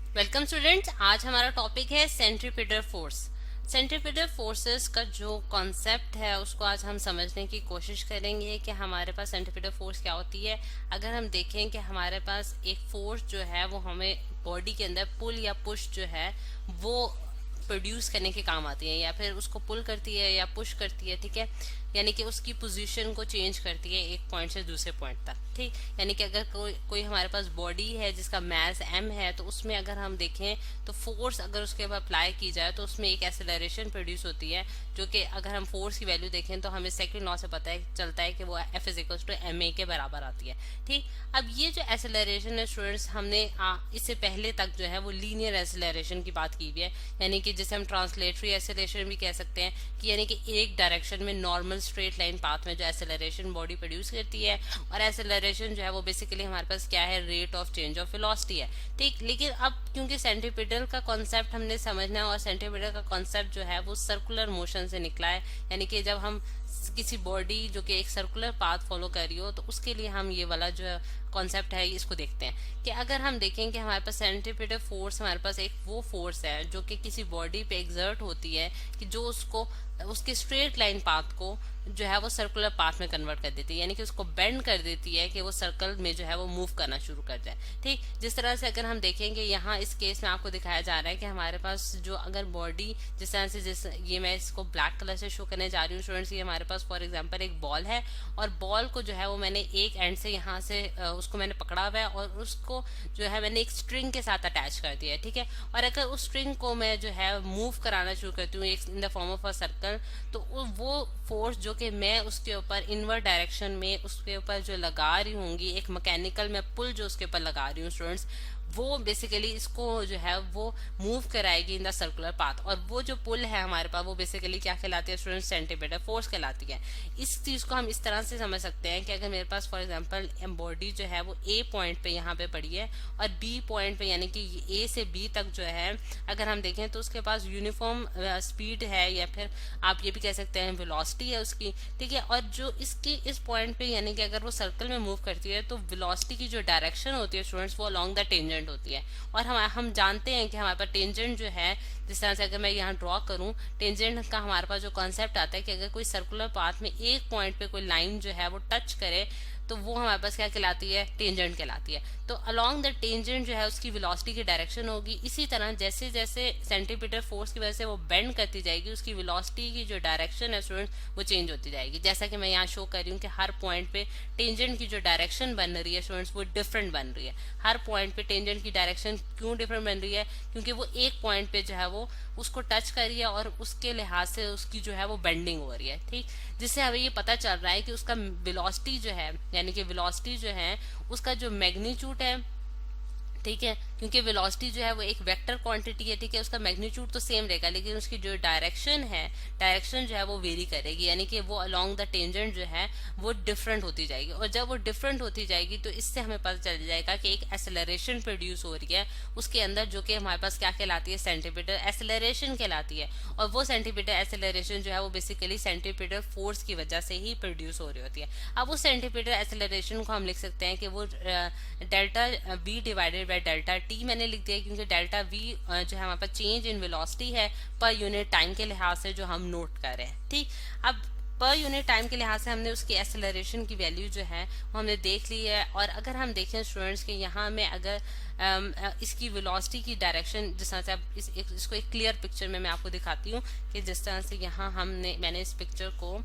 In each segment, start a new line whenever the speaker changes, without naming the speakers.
Welcome students. आज हमारा topic है सेंट्रीपिटल फोर्स। सेंट्रीपिटल फोर्सेस का जो कॉन्सेप्ट है उसको आज हम समझने की कोशिश करेंगे कि हमारे पास सेंट्रीपिटल फोर्स क्या होती है। अगर हम देखें कि हमारे पास एक फोर्स जो है वो हमें बॉडी के अंदर पुल या पुश जो है वो प्रोड्यूस करने के काम आती है, या फिर उसको पुल करती है या पुश करती है, ठीक है। यानी कि उसकी पोजीशन को चेंज करती है एक पॉइंट से दूसरे पॉइंट तक, ठीक। यानी कि अगर कोई हमारे पास बॉडी है जिसका मास m है, तो उसमें अगर हम देखें तो फोर्स अगर उसके ऊपर अप्लाई की जाए तो उसमें एक एक्सेलरेशन प्रोड्यूस होती है, जो कि अगर हम फोर्स की वैल्यू देखें तो हमें सेकंड लॉ से पता है चलता है कि वो F is equal to ma के बराबर आती है, ठीक। अब ये जो एक्सेलरेशन है स्टूडेंट्स, हमने इससे पहले तक जो है वो लीनियर एक्सेलरेशन की बात की हुई है, यानी कि जिसे हम ट्रांसलेटरी एक्सेलरेशन भी कह सकते हैं, कि यानी कि एक डायरेक्शन में नॉर्मल स्ट्रेट लाइन पाथ में जो एक्सेलरेशन बॉडी प्रोड्यूस करती है। और एक्सेलरेशन जो है वो बेसिकली हमारे पास क्या है, rate of change of velocity है, ठीक। लेकिन अब क्योंकि सेंट्रीपिटल का कॉन्सेप्ट हमने समझना है, और सेंट्रीपिटल का कॉन्सेप्ट जो है वो सर्कुलर मोशन से निकला है, यानी कि जब हम किसी बॉडी जो कि एक सर्कुलर पाथ फॉलो कर रही हो तो उसके लिए हम ये वाला जो कॉन्सेप्ट है इसको देखते हैं। कि अगर हम देखें कि हमारे पास सेंट्रीपिटल फोर्स, हमारे पास एक वो फोर्स है जो कि किसी बॉडी पे एक्सर्ट होती है कि जो उसको उसके स्ट्रेट लाइन पाथ को जो है वो सर्कुलर पाथ में कन्वर्ट कर देती है, यानी कि उसको बेंड कर देती है कि वो सर्कल में जो है वो मूव करना शुरू कर जाए, ठीक। जिस तरह से अगर हम देखेंगे यहाँ इस केस में आपको दिखाया जा रहा है कि हमारे पास जो अगर बॉडी जिस तरह से, जिस ये मैं इसको ब्लैक कलर से शो करने जा रही हूँ स्टूडेंट्स, ये हमारे पास फॉर एग्जाम्पल एक बॉल है, और बॉल को जो है वो मैंने एक एंड से यहाँ से उसको मैंने पकड़ा हुआ है और उसको जो है मैंने एक स्ट्रिंग के साथ अटैच कर दिया है, ठीक है। और अगर उस स्ट्रिंग को मैं जो है मूव कराना शुरू करती हूँ in the form of a circle, तो वो फोर्स जो कि मैं उसके ऊपर इनवर्ट डायरेक्शन में उसके ऊपर जो लगा रही होंगी, एक मैकेनिकल में पुल जो उसके ऊपर लगा रही हूँ स्टूडेंट्स, वो बेसिकली इसको जो है वो मूव कराएगी इन द सर्कुलर पाथ। और वो जो पुल है हमारे पास वो बेसिकली क्या कहलाती है स्टूडेंट्स, सेंट्रीपिटल फोर्स कहलाती है। इस चीज को हम इस तरह से समझ सकते हैं कि अगर मेरे पास फॉर एग्जांपल बॉडी जो है वो ए पॉइंट पे यहाँ पे पड़ी है और बी पॉइंट पे, यानी कि ए से बी तक जो है अगर हम देखें तो उसके पास यूनिफॉर्म स्पीड है, या फिर आप ये भी कह सकते हैं वेलोसिटी है उसकी, ठीक है। और जो इसकी इस पॉइंट पे यानी कि अगर वो सर्कल में मूव करती है तो वेलोसिटी की जो डायरेक्शन होती है स्टूडेंट्स वो अलोंग द टेंजेंट होती है। और हम जानते हैं कि हमारे पास टेंजेंट जो है, जिस तरह से अगर मैं यहाँ ड्रॉ करूँ टेंजेंट का, हमारे पास जो कॉन्सेप्ट आता है कि अगर कोई सर्कुलर पाथ में एक पॉइंट पे कोई लाइन जो है वो टच करे तो वो हमारे पास क्या कहलाती है, टेंजेंट कहलाती है। तो अलोंग द टेंजेंट जो है उसकी वेलोसिटी की डायरेक्शन होगी। इसी तरह जैसे जैसे सेंट्रीपिटल फोर्स की वजह से वो बेंड करती जाएगी, उसकी वेलोसिटी की जो डायरेक्शन है स्टूडेंट वो चेंज होती जाएगी। जैसा कि मैं यहाँ शो कर रही हूँ कि हर पॉइंट पे टेंजेंट की जो डायरेक्शन बन रही है स्टूडेंट्स वो डिफरेंट बन रही है। हर पॉइंट पे टेंजेंट की डायरेक्शन क्यों डिफरेंट बन रही है, क्योंकि वो एक पॉइंट पे जो है वो उसको टच कर रही है और उसके लिहाज से उसकी जो है वो बेंडिंग हो रही है, ठीक। जिससे हमें ये पता चल रहा है कि उसका वेलोसिटी जो है, यानी कि वेलोसिटी जो है उसका जो मैग्नीट्यूड है, ठीक है, क्योंकि वेलोसिटी जो है वो एक वेक्टर क्वांटिटी है, ठीक है। उसका मैग्नीट्यूड तो सेम रहेगा लेकिन उसकी जो डायरेक्शन है, डायरेक्शन जो है वो वेरी करेगी, यानी कि वो अलोंग द टेंजेंट जो है वो डिफरेंट होती जाएगी। और जब वो डिफरेंट होती जाएगी तो इससे हमें पता चल जाएगा कि एक एक्सेलरेशन प्रोड्यूस हो रही है उसके अंदर, जो कि हमारे पास क्या कहलाती है, सेंट्रीपिटल एक्सेलरेशन कहलाती है। और वो सेंट्रीपिटल एक्सेलरेशन जो है वो बेसिकली सेंट्रीपिटल फोर्स की वजह से ही प्रोड्यूस हो रही होती है। अब उस सेंट्रीपिटल एक्सेलरेशन को हम लिख सकते हैं कि वो delta V divided by delta T मैंने लिख दिया, क्योंकि डेल्टा वी जो है हमारे पास चेंज इन वेलोसिटी है पर यूनिट टाइम के लिहाज से जो हम नोट कर रहे हैं, ठीक। अब पर यूनिट टाइम के लिहाज से हमने उसकी एक्सेलरेशन की वैल्यू जो है वो हमने देख ली है। और अगर हम देखें स्टूडेंट्स के यहाँ में अगर इसकी वेलोसिटी की डायरेक्शन, जिस तरह से आप इसको एक क्लियर पिक्चर में मैं आपको दिखाती हूँ कि जिस तरह से यहाँ मैंने इस पिक्चर को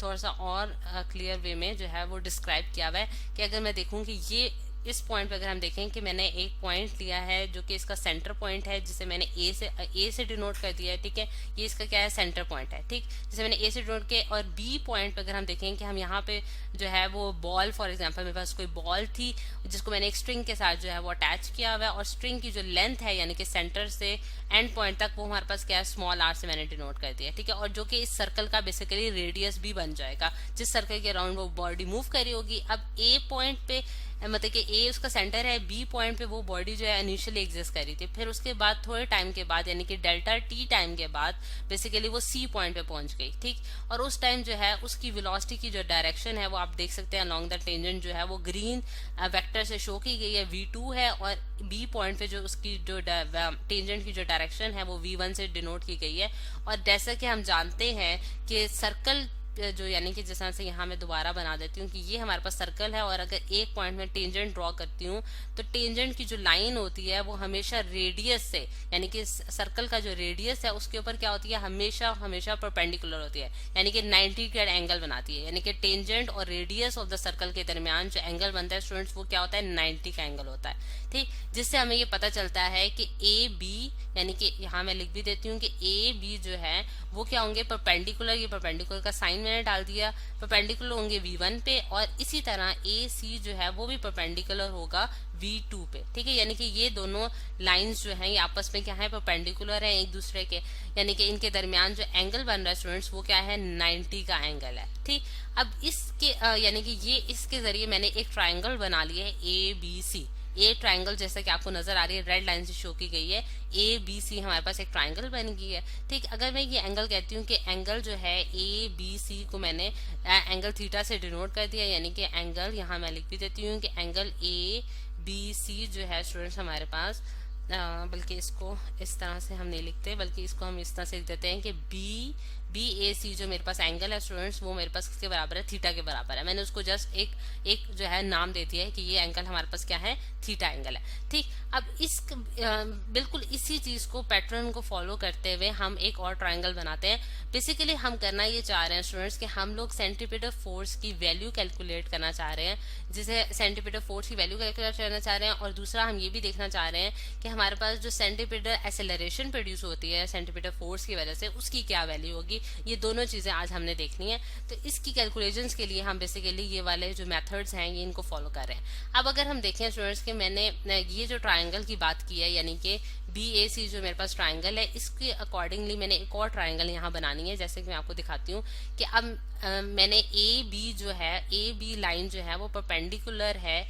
थोड़ा सा और क्लियर वे में जो है वो डिस्क्राइब किया हुआ है। कि अगर मैं देखूँ कि ये इस पॉइंट पे अगर हम देखें कि मैंने एक पॉइंट लिया है जो कि इसका सेंटर पॉइंट है, जिसे मैंने ए से डिनोट कर दिया है, ठीक है। ये इसका क्या है, सेंटर पॉइंट है, ठीक, जिसे मैंने ए से डिनोट किया। और बी पॉइंट पे अगर हम देखें कि हम यहाँ पे जो है वो बॉल, फॉर एग्जांपल मेरे पास कोई बॉल थी जिसको मैंने एक स्ट्रिंग के साथ जो है वो अटैच किया हुआ है, और स्ट्रिंग की जो लेंथ है यानी कि सेंटर से एंड पॉइंट तक वो हमारे पास क्या है, स्मॉल आर से मैंने डिनोट कर दिया, ठीक है। और जो कि इस सर्कल का बेसिकली रेडियस भी बन जाएगा जिस सर्कल के अराउंड वो बॉडी मूव करी होगी। अब ए पॉइंट पे मतलब कि ए उसका सेंटर है, बी पॉइंट पे वो बॉडी जो है इनिशियली एग्जिस्ट कर रही थी, फिर उसके बाद थोड़े टाइम के बाद यानी कि डेल्टा टी टाइम के बाद बेसिकली वो सी पॉइंट पे पहुंच गई, ठीक। और उस टाइम जो है उसकी वेलोसिटी की जो डायरेक्शन है वो आप देख सकते हैं अलोंग द टेंजेंट जो है वो ग्रीन वेक्टर से शो की गई है, v2 है, और बी पॉइंट पे जो उसकी जो टेंजेंट की जो डायरेक्शन है वो v1 से डिनोट की गई है। और जैसा कि हम जानते हैं कि सर्कल जो यानी कि जैसा से यहाँ मैं दोबारा बना देती हूँ कि ये हमारे पास सर्कल है, और अगर एक पॉइंट में टेंजेंट ड्रॉ करती हूँ तो टेंजेंट की जो लाइन होती है वो हमेशा रेडियस से, यानी कि सर्कल का जो रेडियस है उसके ऊपर क्या होती है, हमेशा हमेशा परपेंडिकुलर होती है, यानी कि 90 का एंगल बनाती है। यानी कि टेंजेंट और रेडियस ऑफ द सर्कल के दरमियान जो एंगल बनता है स्टूडेंट्स वो क्या होता है, 90 का एंगल होता है, ठीक। जिससे हमें ये पता चलता है कि ए बी, यानी कि यहाँ मैं लिख भी देती हूँ कि ए बी जो है वो क्या होंगे, परपेंडिकुलर, ये परपेंडिकुलर का साइन मैंने डाल दिया, परपेंडिकुलर होंगे v1 पे, और इसी तरह ए सी जो है वो भी परपेंडिकुलर होगा v2 पे, ठीक है। यानी कि ये दोनों लाइंस जो हैं ये आपस में क्या है, परपेंडिकुलर है एक दूसरे के, यानी कि इनके दरमियान जो एंगल बन रहा है स्टूडेंट्स वो क्या है, 90 का एंगल है, ठीक। अब इसके यानी कि ये इसके जरिए मैंने एक ट्राइंगल बना लिया है ए बी सी। ए ट्राइंगल जैसा कि आपको नजर आ रही है रेड लाइन से शो की गई है, ए बी सी हमारे पास एक ट्राइंगल बन गई है, ठीक। अगर मैं ये एंगल कहती हूँ कि एंगल जो है ए बी सी को मैंने एंगल थीटा से डिनोट कर दिया, यानी कि एंगल यहाँ मैं लिख भी देती हूँ कि एंगल ए बी सी जो है स्टूडेंट्स हमारे पास बल्कि इसको इस तरह से हम नहीं लिखते, बल्कि इसको हम इस तरह से लिख देते हैं कि बी ए सी जो मेरे पास एंगल है स्टूडेंट्स वो मेरे पास किसके बराबर है, थीटा के बराबर है। मैंने उसको जस्ट एक जो है नाम दे दिया है कि ये एंगल हमारे पास क्या है, थीटा एंगल है, ठीक। अब इस बिल्कुल इसी चीज को पैटर्न को फॉलो करते हुए हम एक और ट्राइंगल बनाते हैं। बेसिकली हम करना ये चाह रहे हैं स्टूडेंट्स कि हम लोग सेंटीपीटल फोर्स की वैल्यू कैलकुलेट करना चाह रहे हैं, जिसे सेंटीपीटल फोर्स की वैल्यू कैलकुलेट करना चाह रहे हैं, और दूसरा हम ये भी देखना चाह रहे हैं कि हमारे पास जो सेंटीपीटल एक्सेलरेशन प्रोड्यूस होती है सेंटीपीटल फोर्स की वजह से उसकी क्या वैल्यू होगी। ये दोनों चीजें आज हमने देखनी है, तो इसकी कैलकुलेशंस के लिए हम बेसिकली ये वाले जो मेथड्स हैं ये इनको फॉलो कर रहे हैं। अब अगर हम देखें स्टूडेंट्स कि मैंने ये जो ट्राइंगल की बात की है, यानी कि बी ए सी जो मेरे पास ट्राइंगल है इसके अकॉर्डिंगली मैंने एक और ट्राइंगल यहाँ बनानी है, जैसे कि मैं आपको दिखाती हूँ कि अब मैंने ए बी जो है, ए बी लाइन जो है वो परपेंडिकुलर है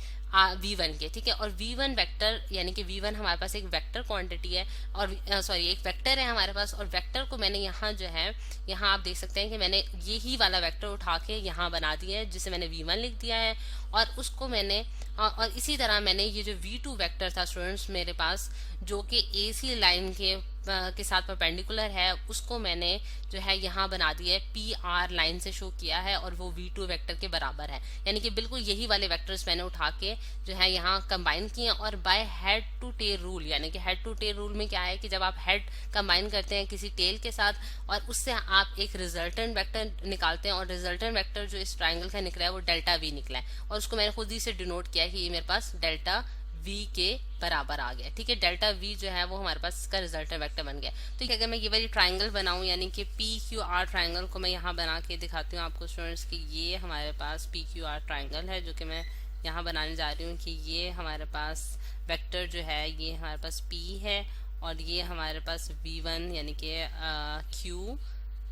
v1 के, ठीक है। और v1 वेक्टर यानी कि v1 हमारे पास एक वेक्टर क्वांटिटी है, और सॉरी एक वेक्टर है हमारे पास, और वेक्टर को मैंने यहाँ जो है, यहाँ आप देख सकते हैं कि मैंने यही वाला वेक्टर उठा के यहाँ बना दिया है, जिसे मैंने v1 लिख दिया है, और उसको मैंने और इसी तरह मैंने ये जो v2 वेक्टर था स्टूडेंट्स मेरे पास जो कि AC लाइन के साथ परपेंडिकुलर है, उसको मैंने जो है यहाँ बना दिया है, PR लाइन से शो किया है, और वो v2 वेक्टर के बराबर है। यानी कि बिल्कुल यही वाले वेक्टर्स मैंने उठा के जो है यहाँ कंबाइन किए, और by head to tail rule, यानी कि हेड टू टेल रूल में क्या है कि जब आप हेड कंबाइन करते हैं किसी टेल के साथ और उससे आप एक रिजल्टेंट वेक्टर निकालते हैं, और रिजल्टेंट वेक्टर जो इस ट्राइंगल का निकला है वो डेल्टा V निकला है, और उसको मैंने खुद ही से डिनोट किया है कि ये मेरे पास डेल्टा V के बराबर आ गया, ठीक है। डेल्टा V जो है वो हमारे पास इसका रिजल्टेंट वेक्टर बन गया। तो अगर मैं ये वाली ट्राइंगल बनाऊं, यानी कि PQR ट्राइंगल को मैं यहाँ बना के दिखाती हूँ आपको स्टूडेंट्स कि ये हमारे पास PQR ट्राइंगल है, जो कि मैं यहाँ बनाने जा रही हूँ कि ये हमारे पास वेक्टर जो है ये हमारे पास P है, और ये हमारे पास V1 यानी कि Q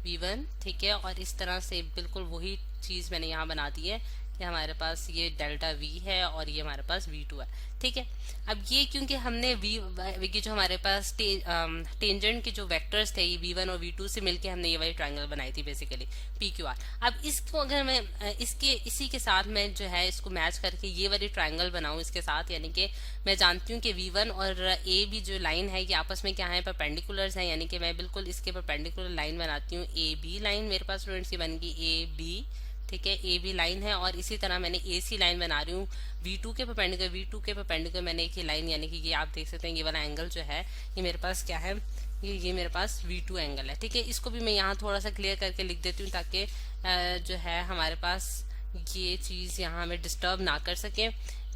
V1, ठीक है। और इस तरह से बिल्कुल वही चीज़ मैंने यहाँ बना दी है कि हमारे पास ये डेल्टा V है और ये हमारे पास V2 है, ठीक है। अब ये क्योंकि हमने V की जो हमारे पास टेंजेंट के जो वेक्टर्स थे ये V1 और V2 से मिलके हमने ये वाली ट्राइंगल बनाई थी बेसिकली PQR। अब इसको अगर मैं इसी के साथ मैं जो है इसको मैच करके ये वाली ट्राइंगल बनाऊं इसके साथ, यानी कि मैं जानती हूँ कि V1 और AB जो लाइन है ये आपस में क्या है, परपेंडिकुलर्स हैं, यानी कि मैं बिल्कुल इसके परपेंडिकुलर लाइन बनाती हूँ। AB लाइन मेरे पास स्टूडेंट्स की बन गई AB, ठीक है, AB लाइन है, और इसी तरह मैंने AC लाइन बना रही हूँ V2 के परपेंडिकुलर मैंने एक ही लाइन, यानी कि ये आप देख सकते हैं ये वाला एंगल जो है ये मेरे पास क्या है, ये मेरे पास V2 एंगल है, ठीक है। इसको भी मैं यहाँ थोड़ा सा क्लियर करके लिख देती हूँ ताकि जो है हमारे पास ये चीज़ यहाँ हमें डिस्टर्ब ना कर सके,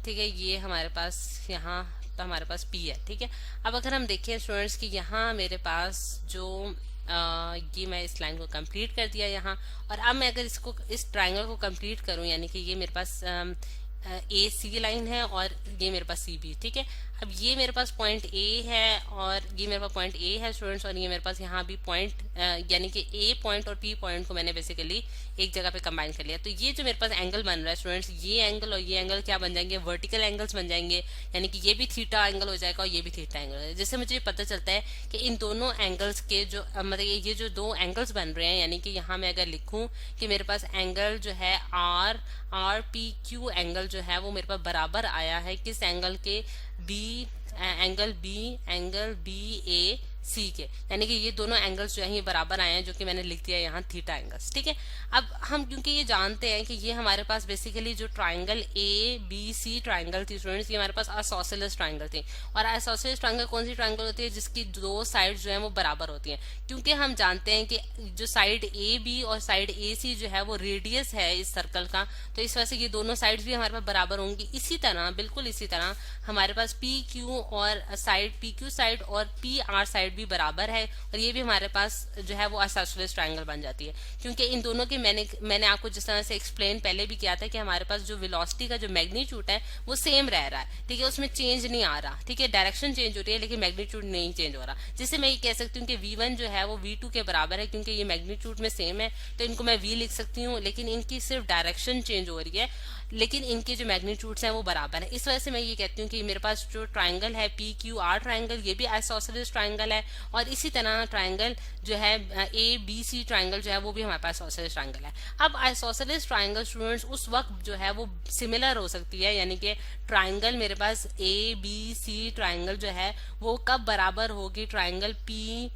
ठीक है। ये हमारे पास यहाँ तो हमारे पास P है, ठीक है। अब अगर हम देखें स्टूडेंट्स कि यहाँ मेरे पास जो ये मैं इस लाइन को कंप्लीट कर दिया यहाँ, और अब मैं अगर इसको इस ट्राइंगल को कंप्लीट करूँ, यानी कि ये मेरे पास AC लाइन है और ये मेरे पास CB, ठीक है। अब ये मेरे पास पॉइंट ए है और ये मेरे पास पॉइंट ए है स्टूडेंट्स, और ये मेरे पास यहाँ भी पॉइंट यानी कि ए पॉइंट और पी पॉइंट को मैंने बेसिकली एक जगह पे कंबाइन कर लिया। तो ये जो मेरे पास एंगल बन रहा है स्टूडेंट्स, ये एंगल और ये एंगल क्या बन जाएंगे, वर्टिकल एंगल्स बन जाएंगे, यानी कि ये भी थीटा एंगल हो जाएगा और ये भी थीटा एंगल हो जाएगा। जिससे मुझे पता चलता है कि इन दोनों एंगल्स के जो मतलब ये जो दो एंगल्स बन रहे हैं, यानी कि यहाँ मैं अगर लिखूं कि मेरे पास एंगल जो है आर पी क्यू एंगल जो है वो मेरे पास बराबर आया है किस एंगल के, एंगल बी ए सी के, यानी कि ये दोनों एंगल्स जो है ये बराबर आए हैं, जो कि मैंने लिख दिया यहाँ थीटा एंगल्स। ठीक है, अब हम क्योंकि ये जानते हैं कि ये हमारे पास बेसिकली जो triangle A B C triangle थी स्टूडेंट्स, ये हमारे पास आइसोसेलेस ट्राइंगल थी। और आइसोसेलेस ट्राइंगल कौन सी ट्राइंगल होती है, जिसकी दो साइड जो है वो बराबर होती हैं। क्योंकि हम जानते हैं कि जो साइड ए बी और साइड ए सी जो है वो रेडियस है इस सर्कल का, तो इस वजह से ये दोनों साइड भी हमारे पास बराबर होंगी। इसी तरह बिल्कुल इसी तरह हमारे पास पी क्यू और साइड पी क्यू साइड और पी आर साइड भी बराबर है, और ये भी हमारे पास जो है वो आइसोसेलेस ट्रायंगल बन जाती है। क्योंकि इन दोनों के मैंने आपको जिस तरह से एक्सप्लेन पहले भी किया था कि हमारे पास जो वेलोसिटी का जो मैग्नीट्यूड है वो सेम रह रहा है। ठीक है, उसमें चेंज नहीं आ रहा। ठीक है, डायरेक्शन चेंज हो रही है लेकिन मैग्नीट्यूड नहीं चेंज हो रहा, जिससे मैं ये कह सकती हूँ कि v1 जो है वो v2 के बराबर है। क्योंकि ये मैग्नीट्यूड में सेम है तो इनको मैं v लिख सकती हूँ, लेकिन इनकी सिर्फ डायरेक्शन चेंज हो रही है, लेकिन इनके जो मैग्नीट्यूड्स हैं वो बराबर है। इस वजह से मैं ये कहती हूँ कि मेरे पास जो ट्राइंगल है पी क्यू आर ट्राइंगल, ये भी आइसोसेलेस ट्राइंगल है, और इसी तरह ट्राइंगल जो है ए बी सी ट्राइंगल जो है वो भी हमारे पास आइसोसेलेस ट्राइंगल है। अब आइसोसेलेस ट्राइंगल स्टूडेंट्स उस वक्त जो है वो सिमिलर हो सकती है, यानी कि ट्राइंगल मेरे पास ए बी सी ट्राइंगल जो है वो कब बराबर होगी, ट्राइंगल पी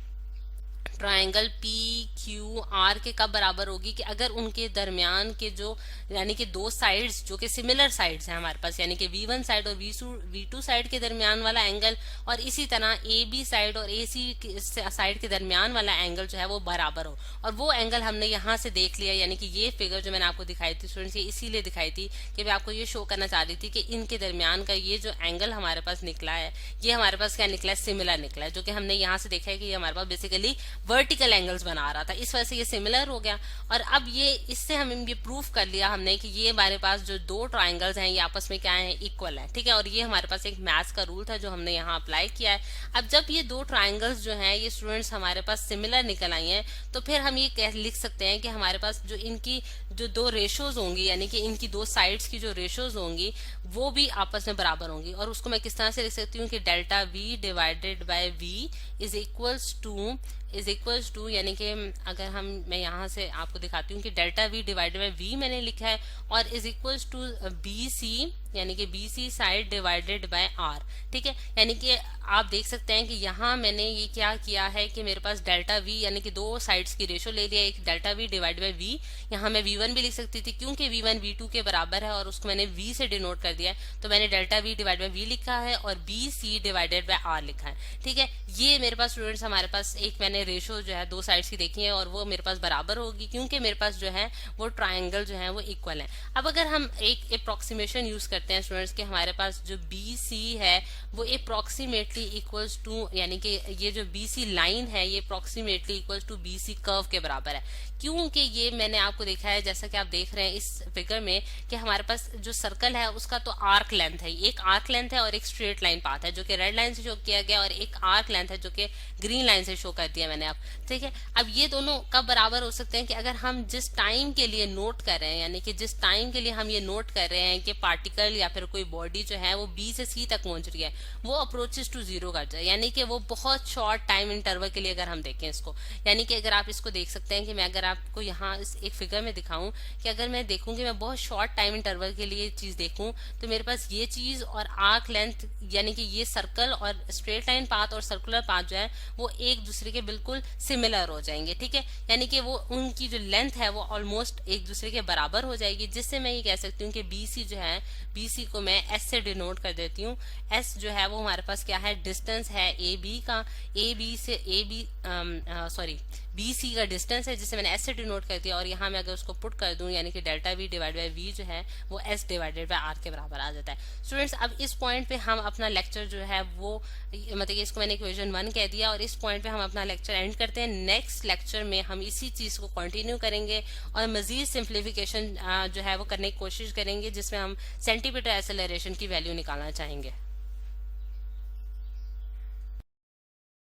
क्यू आर के कब बराबर होगी, कि अगर उनके दरमियान के जो यानी कि दो साइड्स जो कि सिमिलर साइड्स हैं हमारे पास, यानी कि v1 साइड और v2 साइड के दरमियान वाला एंगल, और इसी तरह ए बी साइड और ए सी साइड के दरमियान वाला एंगल जो है वो बराबर हो। और वो एंगल हमने यहाँ से देख लिया, यानी कि ये फिगर जो मैंने आपको दिखाई थी स्टूडेंट्स, ये इसीलिए दिखाई थी कि मैं आपको ये शो करना चाह रही थी कि इनके दरमियान का ये जो एंगल हमारे पास निकला है, ये हमारे पास क्या निकला है, सिमिलर निकला है, जो कि हमने यहाँ से देखा है कि ये हमारे पास बेसिकली वर्टिकल एंगल्स बना रहा था, इस वजह से ये सिमिलर हो गया। और अब ये इससे हम ये प्रूफ कर लिया हमने कि ये हमारे पास जो दो ट्राइंगल्स हैं ये आपस में क्या है, इक्वल है। ठीक है, और ये हमारे पास एक मैथ्स का रूल था जो हमने यहाँ अप्लाई किया है। अब जब ये दो ट्राइंगल्स जो हैं ये स्टूडेंट्स हमारे पास सिमिलर निकल आई हैं, तो फिर हम ये लिख सकते हैं कि हमारे पास जो इनकी जो दो रेशोज होंगी, यानी कि इनकी दो साइड्स की जो रेशोज होंगी वो भी आपस में बराबर होंगी। और उसको मैं किस तरह से लिख सकती हूँ कि delta V divided by V is equals to यानी कि अगर मैं यहाँ से आपको दिखाती हूँ कि delta V divided by V मैंने लिखा है, और is equals to B C, यानी कि B C side divided by R. ठीक है, यानी कि आप देख सकते हैं कि यहाँ मैंने ये क्या किया है कि मेरे पास डेल्टा वी यानी कि दो साइड्स की रेशो ले लिया, एक delta V divide by V. यहाँ मैं v1 भी लिख सकती थी क्योंकि v1 v2 के बराबर है और उसको मैंने v से डिनोट कर दिया है, तो मैंने delta V divide by V लिखा है और B C divided by R लिखा है। ठीक है, ये मेरे पास स्टूडेंट्स हमारे पास एक मैंने रेशो जो है दो साइड्स की देखी है और वो मेरे पास बराबर होगी क्योंकि मेरे पास जो है वो ट्राइंगल जो है वो इक्वल है। अब अगर हम एक अप्रोक्सीमेशन यूज करते हैं स्टूडेंट्स कि हमारे पास जो बी सी है वो अप्रोक्सीमेटली इक्वल्स टू, यानी कि ये जो बी सी लाइन है ये approximately equals to B C curve के बराबर है। क्योंकि ये मैंने आपको देखा है, जैसा कि आप देख रहे हैं इस फिगर में, कि हमारे पास जो सर्कल है उसका तो आर्क लेंथ है, एक आर्क लेंथ है और एक स्ट्रेट लाइन पाथ है जो कि रेड लाइन से शो किया गया, और एक आर्क लेंथ है जो कि ग्रीन लाइन से शो कर दिया मैंने आप। ठीक है, अब ये दोनों कब बराबर हो सकते हैं कि अगर हम जिस टाइम के लिए नोट कर रहे हैं, यानी कि जिस टाइम के लिए हम ये नोट कर रहे हैं कि पार्टिकल या फिर कोई बॉडी जो है वो बी से सी तक पहुंच रही है, वो अप्रोचेस टू जीरो कर जाए, यानी कि वो बहुत शॉर्ट टाइम इंटरवल के लिए अगर हम देखें इसको, यानी कि अगर आप इसको देख सकते हैं कि मैं अगर आपको यहाँ इस एक फिगर में दिखाऊं कि अगर मैं देखूं कि मैं बहुत शॉर्ट टाइम इंटरवल के लिए चीज देखूं, तो मेरे पास ये चीज और आर्क लेंथ यानी कि ये सर्कल और स्ट्रेट लाइन पाथ और सर्कुलर पाथ जो है वो एक दूसरे के बिल्कुल सिमिलर हो जाएंगे। ठीक है, यानी कि वो उनकी जो लेंथ है वो ऑलमोस्ट एक दूसरे के बराबर हो जाएगी, जिससे मैं ये कह सकती हूँ कि बीसी जो है, बीसी को मैं एस से डिनोट कर देती हूँ। एस जो है वो हमारे पास क्या है, डिस्टेंस है ए बी का, ए बी से बी सी का डिस्टेंस है जिसे मैंने एस से डिनोट कर दिया, और यहाँ मैं अगर उसको पुट कर दूं यानी कि delta V divide by V जो है वो एस डिवाइडेड बाय आर के बराबर आ जाता है। स्टूडेंट्स, अब इस पॉइंट पे हम अपना लेक्चर जो है वो मतलब इसको मैंने इक्वेशन 1 कह दिया, और इस पॉइंट पे हम अपना लेक्चर एंड करते हैं। नेक्स्ट लेक्चर में हम इसी चीज को कंटिन्यू करेंगे और मजीद सिंप्लीफिकेशन जो है वो करने की कोशिश करेंगे, जिसमें हम सेंटीमीटर एक्सेलरेशन की वैल्यू निकालना चाहेंगे।